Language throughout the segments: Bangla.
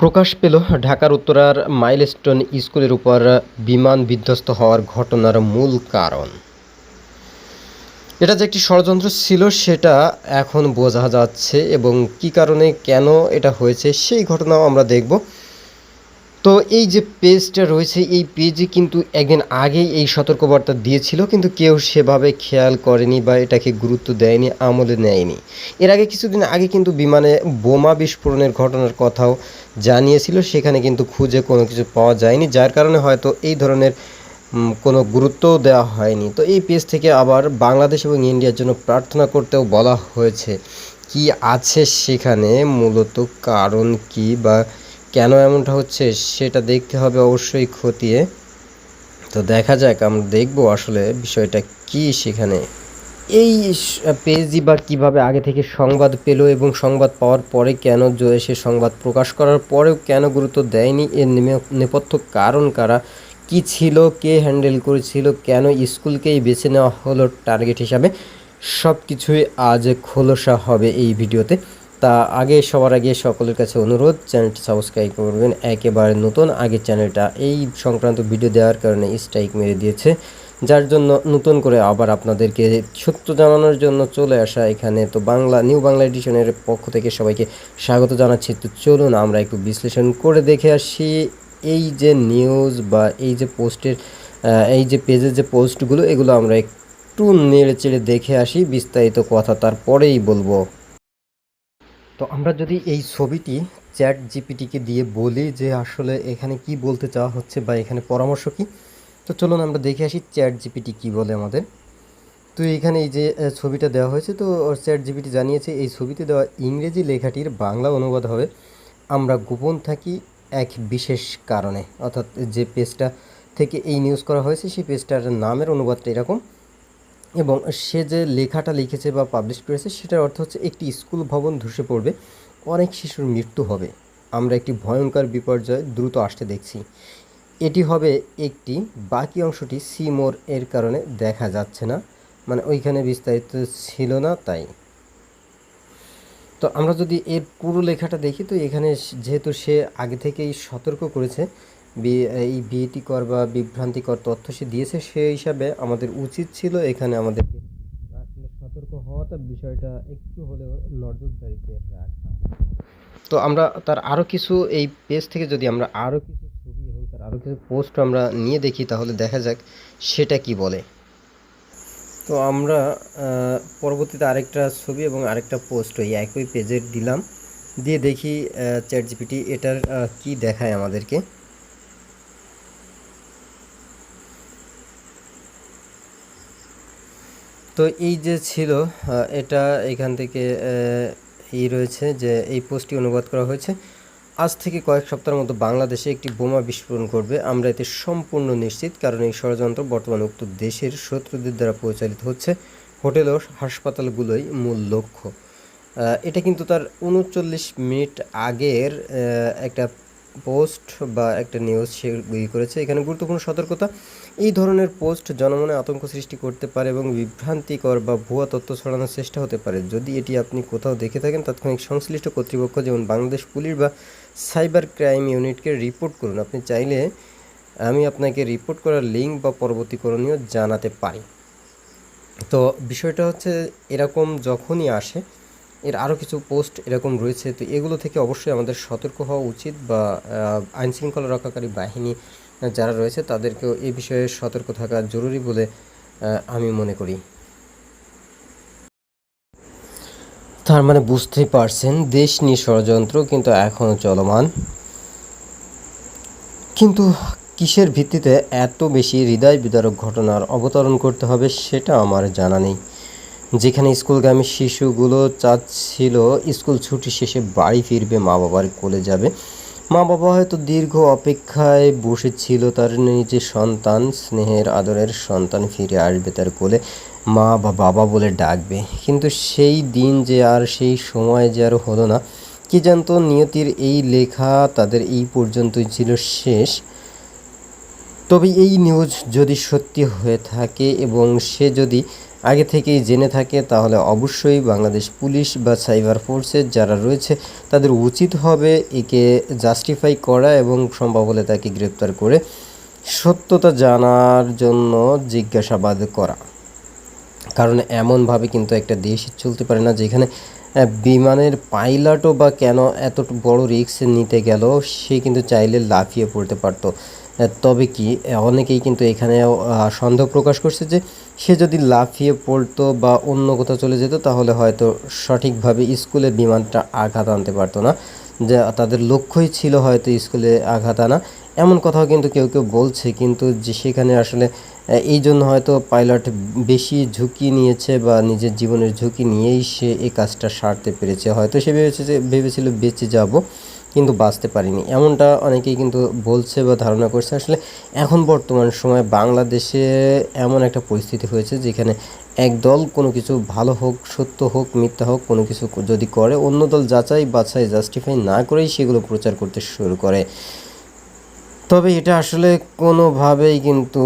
প্রকাশ পেল ঢাকার উত্তরার মাইলস্টোন স্কুলের উপর বিমান বিধ্বস্ত হওয়ার ঘটনার মূল কারণ। এটা যে একটি ষড়যন্ত্র ছিল সেটা এখন বোঝা যাচ্ছে, এবং কী কারণে কেন এটা হয়েছে সেই ঘটনাও আমরা দেখব। তো এই যে পেজটা রয়েছে, এই পেজে কিন্তু একদিন আগেই এই সতর্কবার্তা দিয়েছিল, কিন্তু কেউ সেভাবে খেয়াল করেনি বা এটাকে গুরুত্ব দেয়নি, আমলে নেয়নি। এর আগে কিছুদিন আগে কিন্তু বিমানে বোমা বিস্ফোরণের ঘটনার কথাও জানিয়েছিল, সেখানে কিন্তু খুঁজে কোনো কিছু পাওয়া যায়নি, যার কারণে হয়তো এই ধরনের কোনো গুরুত্বও দেওয়া হয়নি। তো এই পেজ থেকে আবার বাংলাদেশ এবং ইন্ডিয়ার জন্য প্রার্থনা করতেও বলা হয়েছে। কি আছে সেখানে, মূলত কারণ কি বা কেন এমনটা হচ্ছে সেটা দেখতে হবে অবশ্যই খতিয়ে। তো দেখা যাক, আমরা দেখব আসলে বিষয়টা কি সেখানে। এই পেজই বা কীভাবে আগে থেকে সংবাদ পেল, এবং সংবাদ পাওয়ার পরে কেন সে সংবাদ প্রকাশ করার পরেও কেন গুরুত্ব দেয়নি, এর নেপথ্য কারণ কারা, কি ছিল, কে হ্যান্ডেল করেছিল, কেন স্কুলকেই বেছে নেওয়া হলো টার্গেট হিসাবে, সব কিছুই আজ খোলসা হবে এই ভিডিওতে। তা সবার আগে সকলের কাছে অনুরোধ, চ্যানেলটি সাবস্ক্রাইব করবেন, একেবারে নতুন। আগে চ্যানেলটা এই সংক্রান্ত ভিডিও দেওয়ার কারণে স্ট্রাইক মেরে দিয়েছে, যার জন্য নতুন করে আবার আপনাদেরকে সত্য জানানোর জন্য চলে আসা এখানে। তো নিউ বাংলা এডিশনের পক্ষ থেকে সবাইকে স্বাগত জানাচ্ছি। তো চলুন আমরা একটু বিশ্লেষণ করে দেখে আসি এই যে নিউজ বা এই যে পোস্টের এই যে পেজের যে পোস্টগুলো, এগুলো আমরা একটু নেড়ে চেড়ে দেখে আসি, বিস্তারিত কথা তারপরেই বলবো। তো আমরা যদি এই ছবিটি চ্যাট জিপিটিকে দিয়ে বলি যে আসলে এখানে কি বলতে চাওয়া হচ্ছে বা এখানে পরামর্শ কি, তো চলুন আমরা দেখে আসি চ্যাট জিপিটি কী বলে আমাদের। তো এখানে এই যে ছবিটা দেওয়া হয়েছে, তো চ্যাট জিপিটি জানিয়েছে এই ছবিতে দেওয়া ইংরেজি লেখাটির বাংলা অনুবাদ হবে আমরা গোপন থাকি এক বিশেষ কারণে। অর্থাৎ যে পেজটা থেকে এই নিউজ করা হয়েছে সেই পেজটার নামের অনুবাদটা এরকম, এবং সে যে লেখাটা লিখেছে বা পাবলিশ করেছে সেটার অর্থ হচ্ছে একটি স্কুল ভবন ধসে পড়বে, অনেক শিশুর মৃত্যু হবে, আমরা একটি ভয়ঙ্কর বিপর্যয় দ্রুত আসতে দেখছি। এটি হবে একটি, বাকি অংশটি সিমোর এর কারণে দেখা যাচ্ছে না, মানে ওইখানে বিস্তারিত ছিল না তাই। তো আমরা যদি এর পুরো লেখাটা দেখি, তো এখানে যেহেতু সে আগে থেকেই সতর্ক করেছে, এই ভীতিকর বা বিভ্রান্তিকর তথ্য সে দিয়েছে, সেই হিসাবে আমাদের উচিত ছিল এখানে আমাদেরকে আসলে সতর্ক হওয়াটা, বিষয়টা একটু হলেও নজরদারিতে রাখা। তো আমরা তার আরও কিছু, এই পেজ থেকে যদি আমরা আরও কিছু ছবি এবং তার আরও কিছু পোস্ট আমরা নিয়ে দেখি, তাহলে দেখা যাক সেটা কি বলে। তো আমরা পরবর্তীতে আরেকটা ছবি এবং আরেকটা পোস্ট ওই একই পেজের দিলাম, দিয়ে দেখি চ্যাট জিপিটি এটার কি দেখায় আমাদেরকে। তো এই যে ছিল এটা এখান থেকে এই রয়েছে যে এই পোস্টটি অনুবাদ করা হয়েছে, আজ থেকে কয়েক সপ্তাহের মতো বাংলাদেশে একটি বোমা বিস্ফোরণ করবে, আমরা এতে সম্পূর্ণ নিশ্চিত, কারণ এই ষড়যন্ত্র বর্তমানে উক্ত দেশের শত্রুদের দ্বারা পরিচালিত হচ্ছে, হোটেল ও হাসপাতালগুলোই মূল লক্ষ্য। এটা কিন্তু তার ৩৯ মিনিট আগের একটা পোস্ট বা একটা নিউজ সে করেছে। এখানে গুরুত্বপূর্ণ সতর্কতা, এই ধরনের পোস্ট জনমনে আতঙ্ক সৃষ্টি করতে পারে এবং বিভ্রান্তিকর বা ভুয়া তথ্য ছড়ানোর চেষ্টা হতে পারে। যদি এটি আপনি কোথাও দেখে থাকেন, তাৎক্ষণিক সংশ্লিষ্ট কর্তৃপক্ষ যেমন বাংলাদেশ পুলিশ বা সাইবার ক্রাইম ইউনিটকে রিপোর্ট করুন। আপনি চাইলে আমি আপনাকে রিপোর্ট করার লিঙ্ক বা পরবর্তী করণীয় জানাতে পারি। তো বিষয়টা হচ্ছে এরকম যখনই আসে, এর আরও কিছু পোস্ট এরকম রয়েছে, তো এগুলো থেকে অবশ্যই আমাদের সতর্ক হওয়া উচিত, বা আইনশৃঙ্খলা রক্ষাকারী বাহিনী যারা রয়েছে তাদেরকেও এই বিষয়ে সতর্ক থাকা জরুরি বলে আমি মনে করি। তার মানে বুঝতেই পারছেন, দেশ নিয়ে ষড়যন্ত্র কিন্তু এখনও চলমান। কিন্তু কিসের ভিত্তিতে এত বেশি হৃদয় বিদারক ঘটনার অবতরণ করতে হবে সেটা আমার জানা নেই। যেখানে স্কুলগামী শিশুগুলো চাচ্ছিল স্কুল ছুটি শেষে বাড়ি ফিরবে, মা বাবার কোলে যাবে, মা বাবা হয়তো দীর্ঘ অপেক্ষায় বসেছিল, তার নিজের সন্তান, স্নেহের আদরের সন্তান ফিরে আসবে তার কোলে, মা বা বাবা বলে ডাকবে। কিন্তু সেই দিন যে আর সেই সময় যে আর হলো না। কি জানতো, নিয়তির এই লেখা তাদের এই পর্যন্তই ছিল শেষ। তবে এই নিউজ যদি সত্যি হয়ে থাকে এবং সে যদি আগে থেকেই জেনে থাকে, তাহলে অবশ্যই বাংলাদেশ পুলিশ বা সাইবার ফোর্সের যারা রয়েছে তাদের উচিত হবে একে জাস্টিফাই করা এবং সম্ভব হলে তাকে গ্রেপ্তার করে সত্যতা জানার জন্য জিজ্ঞাসাবাদ করা। কারণ এমনভাবে কিন্তু একটা দেশ চলতে পারে না যেখানে বিমানের পাইলটও বা কেন এত বড় রিস্ক নিতে গেল, সে কিন্তু চাইলে লাফিয়ে পড়তে পারত। তবে কি অনেকেই কিন্তু এখানে সন্দেহ প্রকাশ করছে যে সে যদি লাফিয়ে পড়তো বা অন্য কোথাও চলে যেত তাহলে হয়তো সঠিকভাবে স্কুলে বিমানটা আঘাত আনতে পারতো না, যে তাদের লক্ষ্যই ছিল হয়তো স্কুলে আঘাত আনা, এমন কথাও কিন্তু কেউ কেউ বলছে। কিন্তু যে সেখানে আসলে এই জন্য হয়তো পাইলট বেশি ঝুঁকি নিয়েছে বা নিজের জীবনের ঝুঁকি নিয়েই সে এই কাজটা সারতে পেরেছে। হয়তো সে ভেবেছিল বেঁচে যাব, কিন্তু বাঁচতে পারিনি, এমনটা অনেকেই কিন্তু বলছে বা ধারণা করছে। আসলে এখন বর্তমান সময়ে বাংলাদেশে এমন একটা পরিস্থিতি হয়েছে যেখানে এক দল কোনো কিছু ভালো হোক, সত্য হোক, মিথ্যা হোক, কোনো কিছু যদি করে, অন্য দল যাচাই বাছাই জাস্টিফাই না করেই সেগুলো প্রচার করতে শুরু করে। তবে এটা আসলে কোনোভাবেই কিন্তু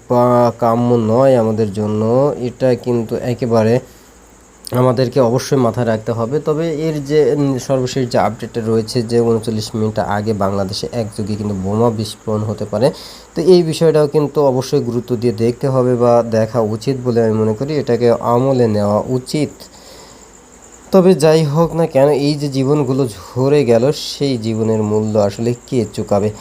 বা কাম্য নয় আমাদের জন্য। এটা কিন্তু একেবারে আমাদেরকে অবশ্যই মাথায় রাখতে হবে। তবে এর যে সর্বশেষ যে আপডেটটা রয়েছে যে ৩৯ মিনিট আগে বাংলাদেশে একযোগে কিন্তু বোমা বিস্ফোরণ হতে পারে, তো এই বিষয়টাও কিন্তু অবশ্যই গুরুত্ব দিয়ে দেখতে হবে বা দেখা উচিত বলে আমি মনে করি, এটাকে আমলে নেওয়া উচিত। তবে যাই হোক না কেন, এই যে জীবনগুলো ঝরে গেল, সেই জীবনের মূল্য আসলে কে চুকাবে?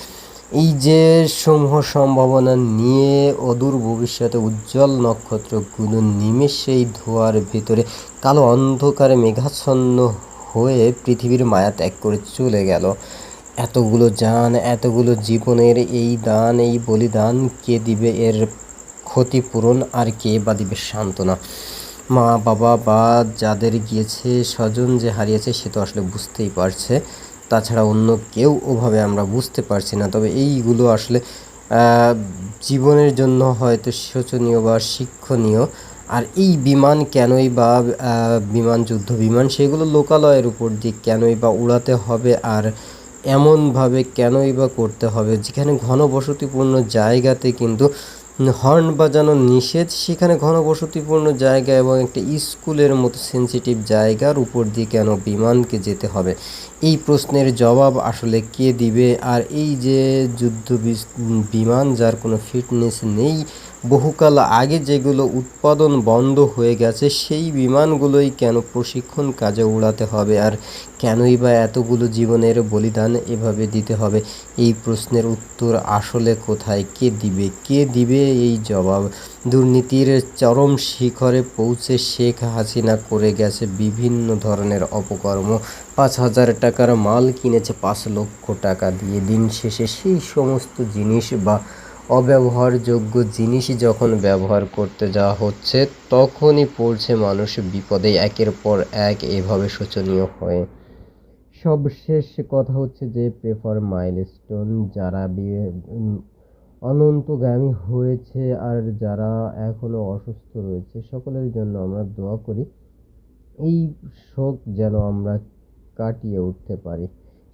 এই যে সমূহ সম্ভাবনা নিয়ে অদূর ভবিষ্যতে উজ্জ্বল নক্ষত্রগুলো নিমেষেই ধোঁয়ার ভিতরে কালো অন্ধকারে মেঘাচ্ছন্ন হয়ে পৃথিবীর মায়া ত্যাগ করে চলে গেল। এতগুলো জান, এতগুলো জীবনের এই দান, এই বলিদান, কে দিবে এর ক্ষতিপূরণ আর কে বা দিবে সান্ত্বনা? মা বাবা বা যাদের গিয়েছে, স্বজন যে হারিয়েছে, সে তো আসলে বুঝতেই পারছে, তাছাড়া অন্য কেউ ওভাবে আমরা বুঝতে পারছি না। তবে এইগুলো আসলে জীবনের জন্য হয়তো শোচনীয় বা শিক্ষণীয়। আর এই বিমান কেনই বা বিমান, যুদ্ধ বিমান, সেগুলো লোকালয়ের উপর দিয়ে কেনই বা উড়াতে হবে, আর এমনভাবে কেনই বা করতে হবে যেখানে ঘনবসতিপূর্ণ জায়গাতে কিন্তু হর্ন বাজানো নিষেধ, সেখানে ঘনবসতিপূর্ণ জায়গা এবং একটা স্কুলের মতো সেন্সিটিভ জায়গার উপর দিয়ে কেন বিমানকে যেতে হবে? এই প্রশ্নের জবাব আসলে কে দিবে? আর এই যে বিমান যার কোনো ফিটনেস নেই, বহুকাল আগে যেগুলো উৎপাদন বন্ধ হয়ে গেছে, সেই বিমানগুলোই কেন প্রশিক্ষণ কাজে উড়াতে হবে? আর কেনই বা এতগুলো জীবনের বলিদান এভাবে দিতে হবে? এই প্রশ্নের উত্তর আসলে কোথায়? কে দিবে? কে দিবে এই জবাব? দুর্নীতির চরম শিখরে পৌঁছে শেখ হাসিনা করে গেছে বিভিন্ন ধরনের অপকর্ম। ৫,০০০ টাকার মাল কিনেছে ৫ লক্ষ টাকা দিয়ে। দিন শেষে সেই সমস্ত জিনিস বা অব্যবহারযোগ্য জিনিস যখন ব্যবহার করতে যাওয়া হচ্ছে, তখনই পড়ছে মানুষ বিপদে একের পর এক, এভাবে শোচনীয় হয়ে। সবশেষ কথা হচ্ছে যে প্রেফার মাইলস্টোন, যারা অনন্তগামী হয়েছে আর যারা এখনো অসুস্থ রয়েছে, সকলের জন্য আমরা দোয়া করি এই শোক যেন আমরা কাটিয়ে উঠতে পারি,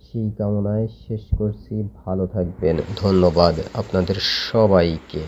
সেই কামনায় শেষ করছি। ভালো থাকবেন। ধন্যবাদ আপনাদের সবাইকে।